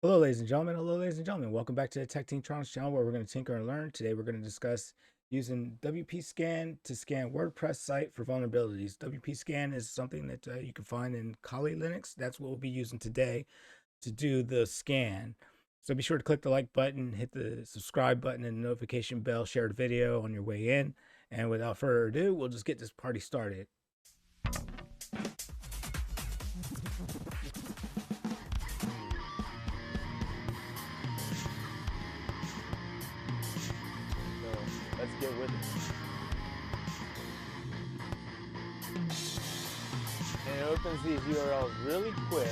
Hello, ladies and gentlemen. Hello, ladies and gentlemen. Welcome back to the Tech Team Tron's channel, where we're going to tinker and learn. Today, we're going to discuss using WPScan to scan WordPress site for vulnerabilities. WPScan is something that you can find in Kali Linux. That's what we'll be using today to do the scan. So be sure to click the like button, hit the subscribe button and the notification bell, share the video on your way in. And without further ado, we'll just get this party started. So let's get with it. And it opens these URLs really quick.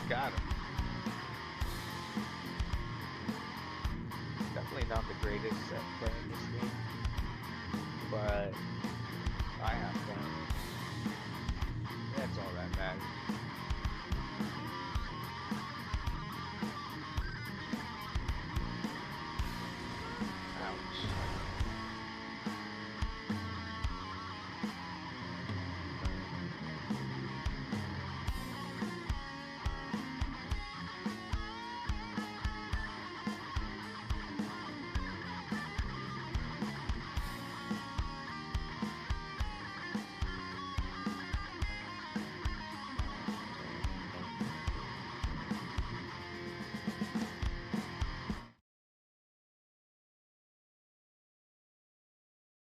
Got him. Definitely not the greatest at playing this game, but I have fun. That's all that matters. Ouch.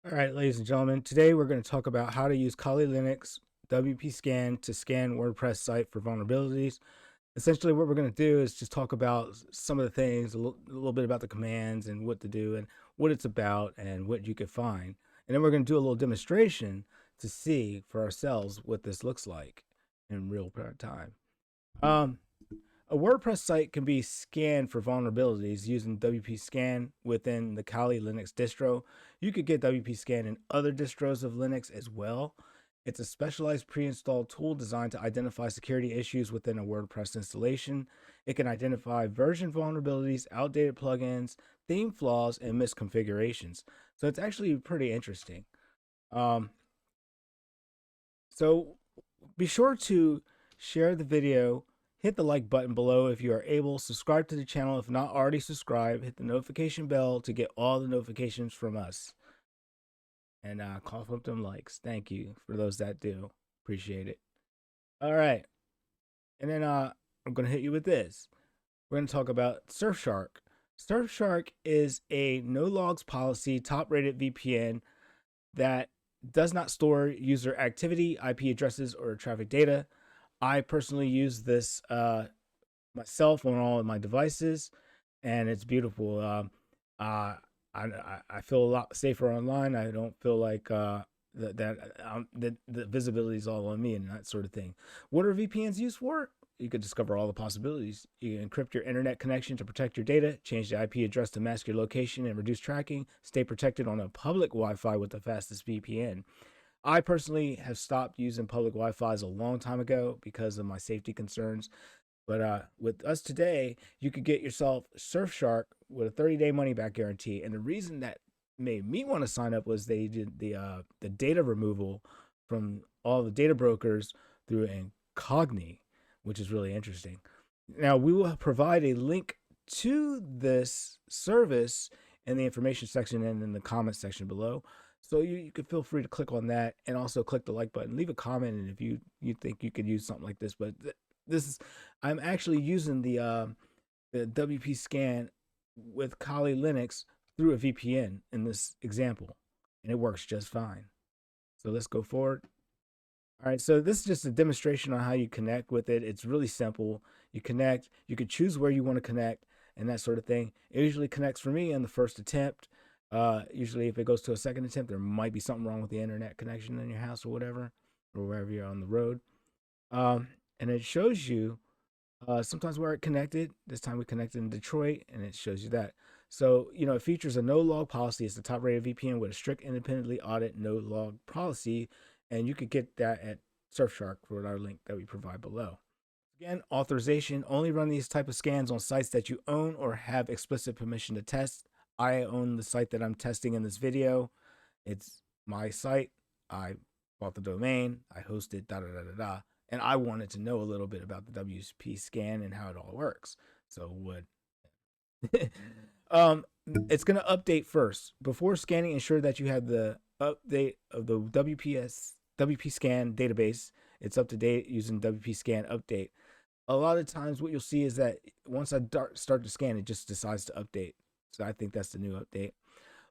All right, ladies and gentlemen, today we're going to talk about how to use Kali Linux WPScan to scan WordPress site for vulnerabilities. Essentially, what we're going to do is just talk about some of the things, a little bit about the commands and what to do and what it's about and what you could find. And then we're going to do a little demonstration to see for ourselves what this looks like in real time. A WordPress site can be scanned for vulnerabilities using WPScan within the Kali Linux distro. You could get WPScan in other distros of Linux as well. It's a specialized pre-installed tool designed to identify security issues within a WordPress installation. It can identify version vulnerabilities, outdated plugins, theme flaws, and misconfigurations. So it's actually pretty interesting. So be sure to share the video, hit the like button below if you are able, subscribe to the channel if not already subscribed, hit the notification bell to get all the notifications from us. And cough up them likes. Thank you for those that do. Appreciate it. All right. And then I'm going to hit you with this. We're going to talk about Surfshark. Surfshark is a no logs policy top rated VPN that does not store user activity, IP addresses, or traffic data. I personally use this myself on all of my devices, and it's beautiful. I feel a lot safer online. I don't feel like the visibility is all on me and that sort of thing. What are VPNs used for? You could discover all the possibilities. You can encrypt your internet connection to protect your data, change the IP address to mask your location and reduce tracking, stay protected on a public Wi-Fi with the fastest VPN. I personally have stopped using public Wi-Fi's a long time ago because of my safety concerns. But with us today, you could get yourself Surfshark with a 30-day money-back guarantee. And the reason that made me want to sign up was they did the data removal from all the data brokers through Incogni, which is really interesting. Now, we will provide a link to this service in the information section and in the comment section below. So you could feel free to click on that and also click the like button. Leave a comment and if you think you could use something like this. But this is I'm actually using the WP scan with Kali Linux through a VPN in this example, and it works just fine. So let's go forward. All right, so this is just a demonstration on how you connect with it. It's really simple. You connect, you can choose where you want to connect and that sort of thing. It usually connects for me on the first attempt. Usually if it goes to a second attempt, there might be something wrong with the internet connection in your house or whatever, or wherever you're on the road. And it shows you sometimes where it connected. This time we connected in Detroit, and it shows you that. So, it features a no log policy. It's the top rated VPN with a strict independently audit no log policy. And you could get that at Surfshark for our link that we provide below. Again, authorization, only run these type of scans on sites that you own or have explicit permission to test. I own the site that I'm testing in this video. It's my site. I bought the domain. I host it, da da da da da. And I wanted to know a little bit about the WPScan and how it all works. So what it's going to update first. Before scanning, ensure that you have the update of the WPScan database. It's up to date using WPScan update. A lot of times what you'll see is that once I start to scan, it just decides to update. So I think that's the new update.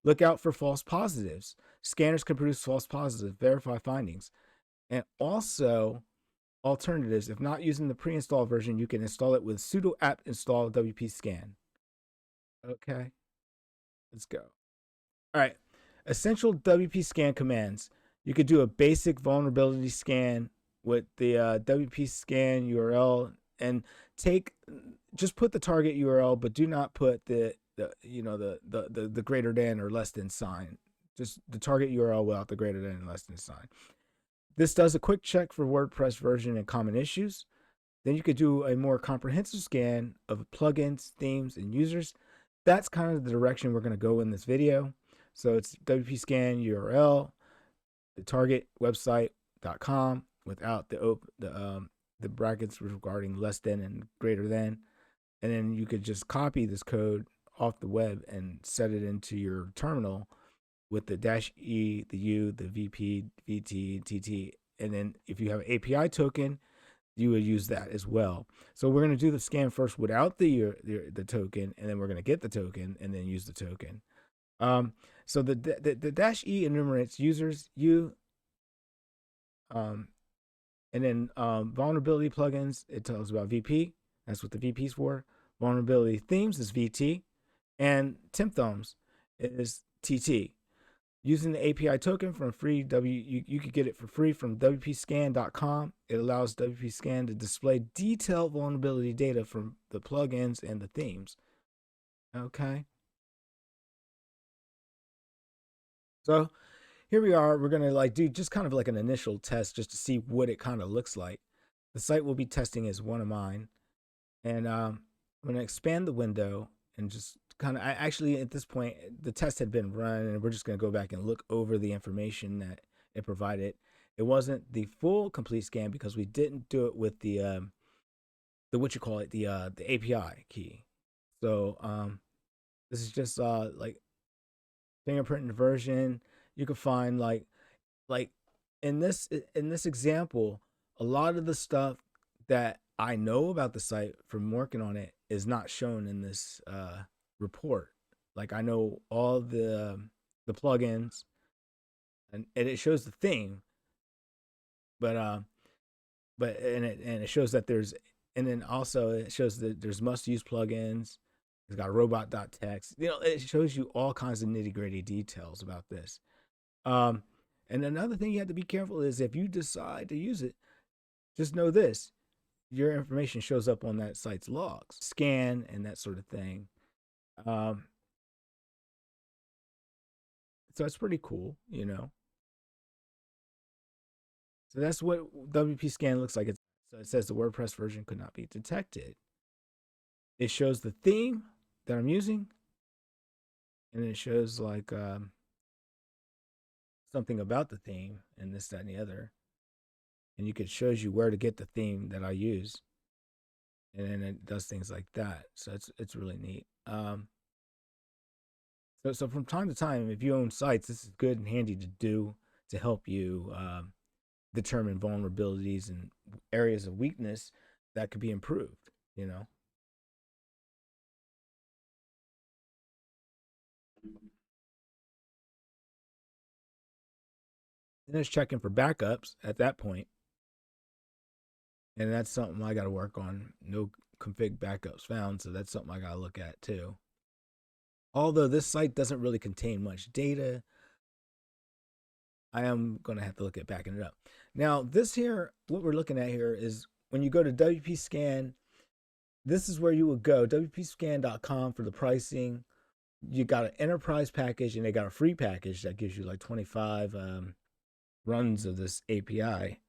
Look out for false positives. Scanners can produce false positives. Verify findings. And also, alternatives. If not using the pre-installed version, you can install it with sudo apt install WPScan. Okay, let's go. All right, essential WPScan commands. You could do a basic vulnerability scan with the WPScan URL and just put the target URL, but do not put the greater than or less than sign. Just the target URL without the greater than and less than sign. This does a quick check for WordPress version and common issues. Then you could do a more comprehensive scan of plugins, themes, and users. That's kind of the direction we're going to go in this video. So it's WPScan URL, the target website.com without the brackets regarding less than and greater than. And then you could just copy this code off the web and set it into your terminal with the -e, the U, the VP, VT, TT. And then if you have an API token, you would use that as well. So we're going to do the scan first without the token, and then we're going to get the token and then use the token. So the -e enumerates users, and then vulnerability plugins. It tells about VP. That's what the VP is for. Vulnerability themes is VT, and temp thumbs is TT. Using the API token from free you could get it for free from WPScan.com. It allows WPScan to display detailed vulnerability data from the plugins and the themes. Okay. So here we are. We're gonna do just kind of like an initial test just to see what it kind of looks like. The site we'll be testing is one of mine, and I'm gonna expand the window and just kind of, I actually at this point the test had been run and we're just going to go back and look over the information that it provided. It wasn't the full complete scan because we didn't do it with the the API key. So this is just like fingerprint version. You can find like in this example, a lot of the stuff that I know about the site from working on it is not shown in this report. Like I know all the plugins, and it shows the theme, but it shows that there's, and then also it shows that there's must use plugins. It's got robot.txt. It shows you all kinds of nitty gritty details about this. And another thing you have to be careful is if you decide to use it, just know this: your information shows up on that site's logs, scan, and that sort of thing. So it's pretty cool. So that's what WPScan looks like. So it says the WordPress version could not be detected. It shows the theme that I'm using, and it shows like something about the theme and this, that, and the other. And it shows you where to get the theme that I use, and then it does things like that. So it's really neat. So from time to time, if you own sites, this is good and handy to do to help you determine vulnerabilities and areas of weakness that could be improved. And it's checking for backups at that point, and that's something I got to work on. No config backups found, so that's something I got to look at too. Although this site doesn't really contain much data, I am going to have to look at backing it up. Now, this here, what we're looking at here is when you go to WPScan, this is where you would go, WPScan.com for the pricing. you got an enterprise package and they got a free package that gives you like 25 runs of this API.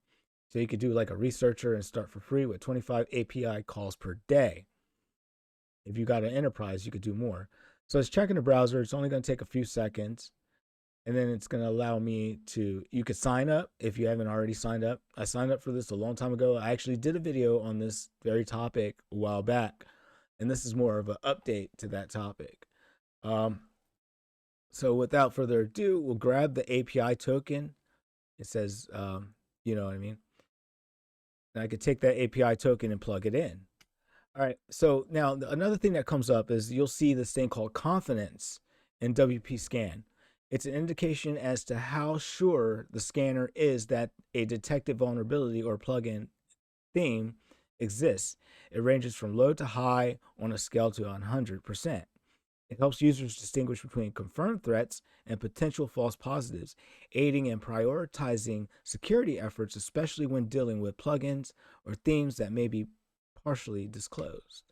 So you could do like a researcher and start for free with 25 API calls per day. If you got an enterprise, you could do more. So it's checking the browser. It's only going to take a few seconds. And then it's going to allow me to, you could sign up if you haven't already signed up. I signed up for this a long time ago. I actually did a video on this very topic a while back. And this is more of an update to that topic. Um, so without further ado, we'll grab the API token. It says, you know what I mean? And I could take that API token and plug it in. All right. So now another thing that comes up is you'll see this thing called confidence in WPScan. It's an indication as to how sure the scanner is that a detected vulnerability or plugin theme exists. It ranges from low to high on a scale to 100%. It helps users distinguish between confirmed threats and potential false positives, aiding in prioritizing security efforts, especially when dealing with plugins or themes that may be partially disclosed.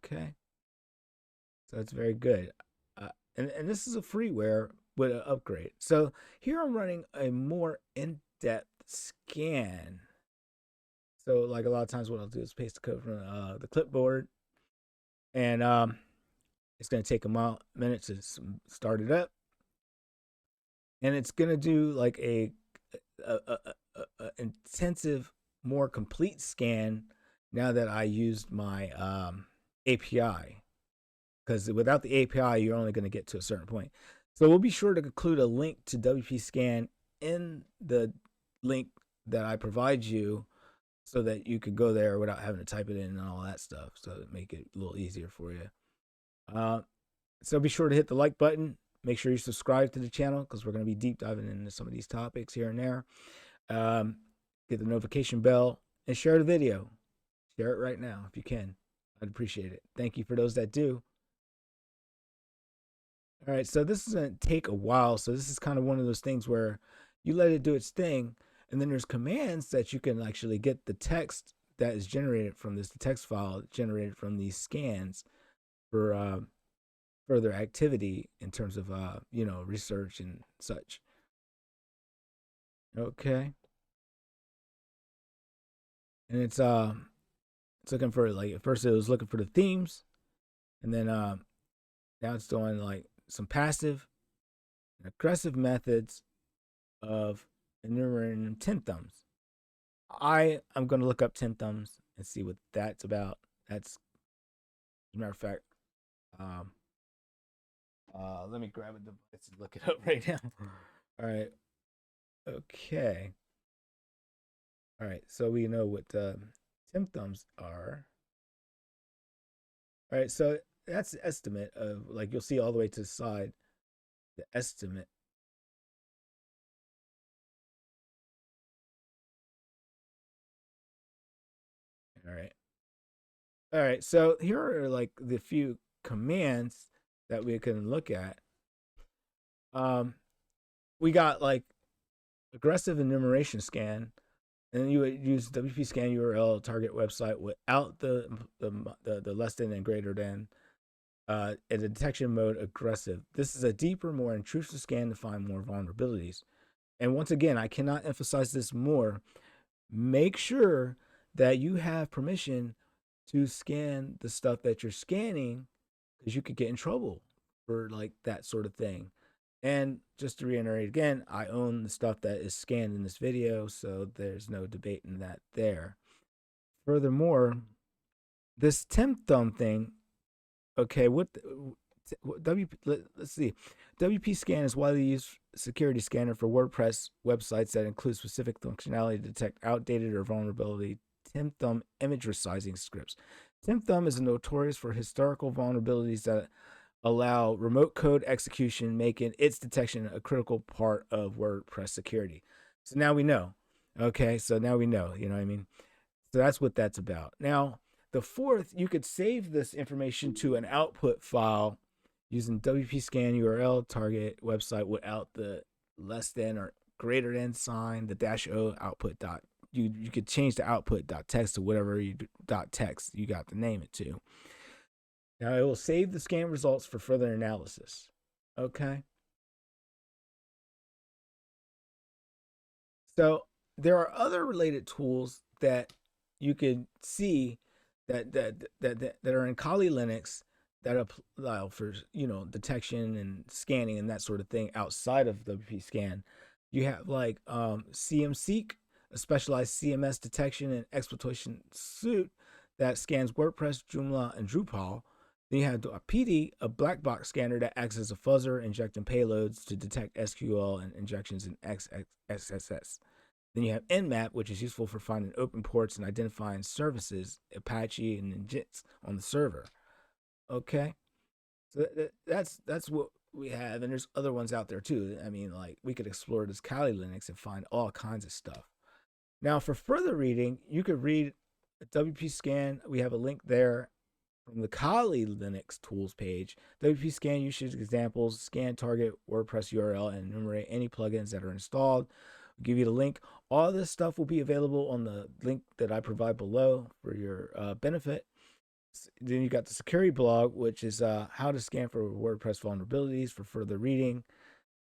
Okay, so that's very good. And this is a freeware with an upgrade. So here I'm running a more in-depth scan. So like a lot of times what I'll do is paste the code from the clipboard, and it's going to take a minute to start it up, and it's going to do like a intensive, more complete scan now that I used my API. Because without the API, you're only going to get to a certain point. So we'll be sure to include a link to WPScan in the link that I provide you so that you could go there without having to type it in and all that stuff. So to make it a little easier for you. So be sure to hit the like button. Make sure you subscribe to the channel because we're going to be deep diving into some of these topics here and there. Get the notification bell and share the video. Share it right now if you can. I'd appreciate it. Thank you for those that do. All right, so this is going to take a while. So this is kind of one of those things where you let it do its thing, and then there's commands that you can actually get the text that is generated from this, the text file generated from these scans for further activity in terms of research and such. Okay, and it's looking for, like, at first it was looking for the themes, and then now it's doing like some passive and aggressive methods of enumerating 10 thumbs. I am going to look up 10 thumbs and see what that's about. That's, as a matter of fact, um, let me grab a device and look it up right now. All right. Okay. All right. So we know what 10 thumbs are. All right. So that's the estimate of, like, you'll see all the way to the side, the estimate. All right. All right. So here are like the few commands that we can look at. Um, we got like aggressive enumeration scan, and then you would use WP scan URL target website without the less than and greater than, in the detection mode aggressive. This is a deeper, more intrusive scan to find more vulnerabilities. And once again, I cannot emphasize this more. Make sure that you have permission to scan the stuff that you're scanning, because you could get in trouble for like that sort of thing. And just to reiterate again, I own the stuff that is scanned in this video, so there's no debate in that there. Furthermore, this temp thumb thing, okay, let's see. WP Scan is widely used security scanner for WordPress websites that include specific functionality to detect outdated or vulnerability temp thumb image resizing scripts. Temp thumb is notorious for historical vulnerabilities that allow remote code execution, making its detection a critical part of WordPress security. So now we know. Okay, so now we know, you know what I mean? So that's what that's about. Now, the fourth, you could save this information to an output file using WP scan URL target website without the less than or greater than sign, the -o output dot. You could change the output dot text to whatever you dot text you got to name it to. Now it will save the scan results for further analysis. Okay. So there are other related tools that you could see that are in Kali Linux that allow for detection and scanning and that sort of thing outside of WPScan. You have like CMSeek, a specialized CMS detection and exploitation suite that scans WordPress, Joomla, and Drupal. Then you have PD, a black box scanner that acts as a fuzzer, injecting payloads to detect SQL and injections in XSS. Then you have Nmap, which is useful for finding open ports and identifying services, Apache and Nginx on the server. Okay, so that's what we have, and there's other ones out there too. I mean, like we could explore this Kali Linux and find all kinds of stuff. Now, for further reading, you could read WPScan. We have a link there from the Kali Linux tools page. WPScan usage examples, scan target WordPress URL, and enumerate any plugins that are installed. I'll give you the link. All this stuff will be available on the link that I provide below for your benefit. Then you got the security blog, which is how to scan for WordPress vulnerabilities for further reading.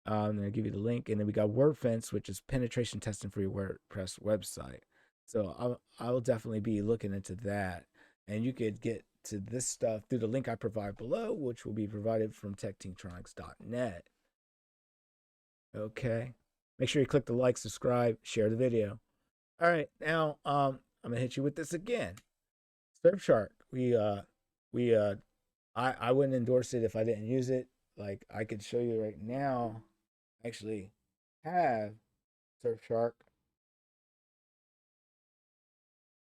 And I'll give you the link. And then we got WordFence, which is penetration testing for your WordPress website. So I will definitely be looking into that. And you could get to this stuff through the link I provide below, which will be provided from techtinktronics.net. Okay. Make sure you click the like, subscribe, share the video. All right, now I'm gonna hit you with this again. Surfshark. I wouldn't endorse it if I didn't use it. Like I could show you right now. I actually have Surfshark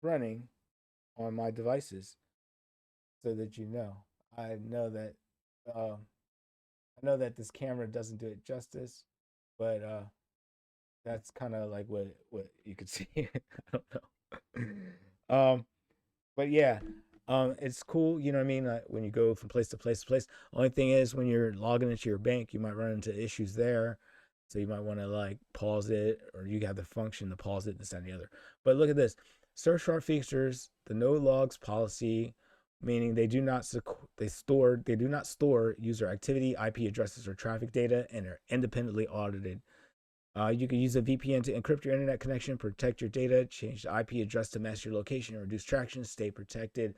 running on my devices, so that you know. I know that um, I know that this camera doesn't do it justice, but that's kind of like what you could see. I don't know. But yeah, it's cool. You know what I mean? When you go from place to place to place. Only thing is, when you're logging into your bank, you might run into issues there. So you might want to like pause it, or you have the function to pause it, this and the other. But look at this: Surfshark features the no logs policy, meaning they do not store user activity, IP addresses, or traffic data, and are independently audited. You can use a VPN to encrypt your internet connection, protect your data, change the IP address to match your location, or reduce traction, stay protected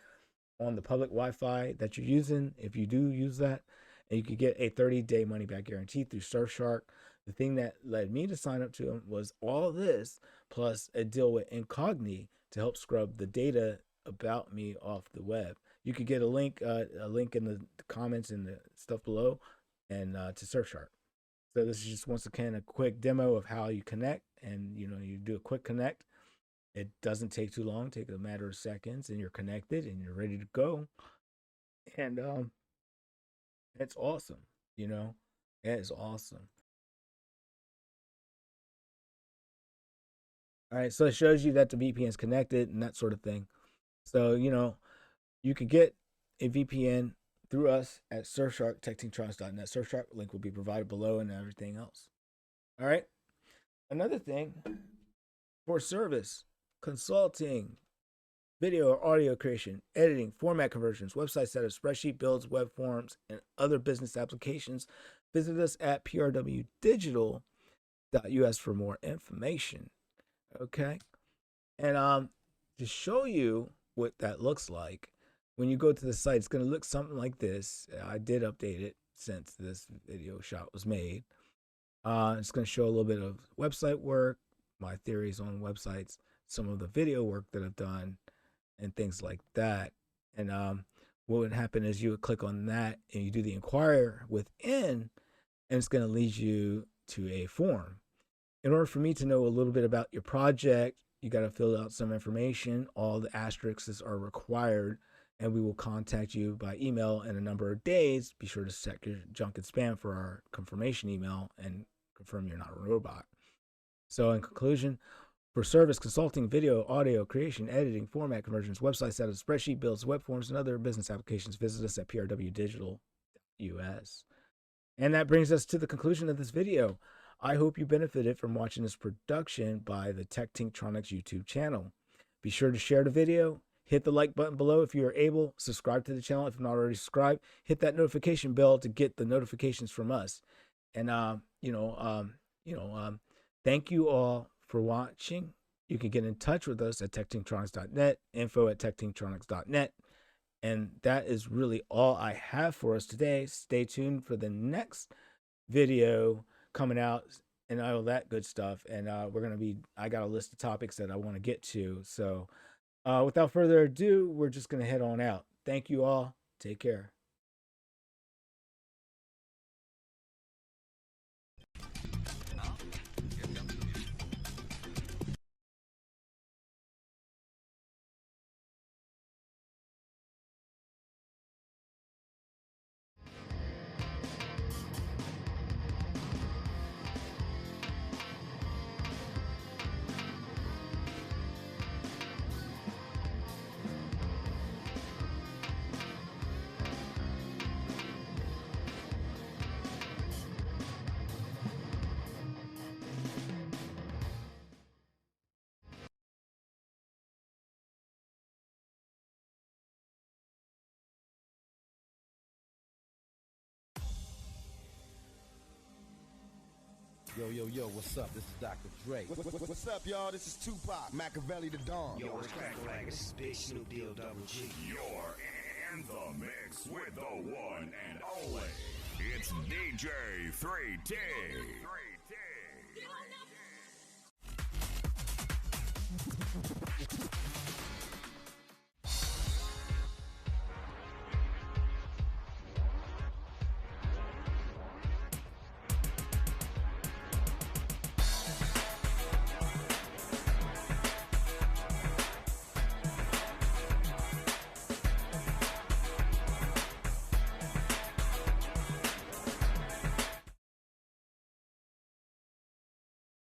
on the public Wi-Fi that you're using if you do use that. And you could get a 30-day money-back guarantee through Surfshark. The thing that led me to sign up to them was all this, plus a deal with Incogni to help scrub the data about me off the web. You could get a link in the comments and the stuff below, and to Surfshark. So this is just once again a quick demo of how you connect, and you do a quick connect. It doesn't take too long, take a matter of seconds, and you're connected and you're ready to go. And it's awesome, you know. It is awesome. All right, so it shows you that the VPN is connected and that sort of thing. So you could get a VPN through us at Surfshark, techtinktronics.net. Surfshark link will be provided below and everything else. All right. Another thing for service, consulting, video or audio creation, editing, format conversions, website setup, spreadsheet builds, web forms, and other business applications. Visit us at prwdigital.us for more information. Okay. And to show you what that looks like, when you go to the site, it's going to look something like this. I did update it since this video shot was made. It's going to show a little bit of website work, my theories on websites, some of the video work that I've done, and things like that. And what would happen is you would click on that and you do the inquire within, and it's going to lead you to a form. In order for me to know a little bit about your project, you got to fill out some information. All the asterisks are required, and we will contact you by email in a number of days. Be sure to check your junk and spam for our confirmation email and confirm you're not a robot. So, in conclusion, for service, consulting, video, audio, creation, editing, format conversions, website setup, spreadsheet builds, web forms, and other business applications, visit us at prwdigital.us. And that brings us to the conclusion of this video. I hope you benefited from watching this production by the Tech Tinktronics YouTube channel. Be sure to share the video, Hit the like button below if you are able. Subscribe to the channel if you're not already subscribed. Hit that notification bell to get the notifications from us. And thank you all for watching. You can get in touch with us at techtintronics.net, info@techtintronics.net. And that is really all I have for us today. Stay tuned for the next video coming out and all that good stuff. And I got a list of topics that I want to get to. So without further ado, we're just going to head on out. Thank you all. Take care. Yo, what's up? This is Dr. Dre. What's up, y'all? This is Tupac, Machiavelli the Dawn. Yo, it's Crack Flag, this is Big Snoop Deal Double G. You're in the mix with the one and only. It's DJ 3T.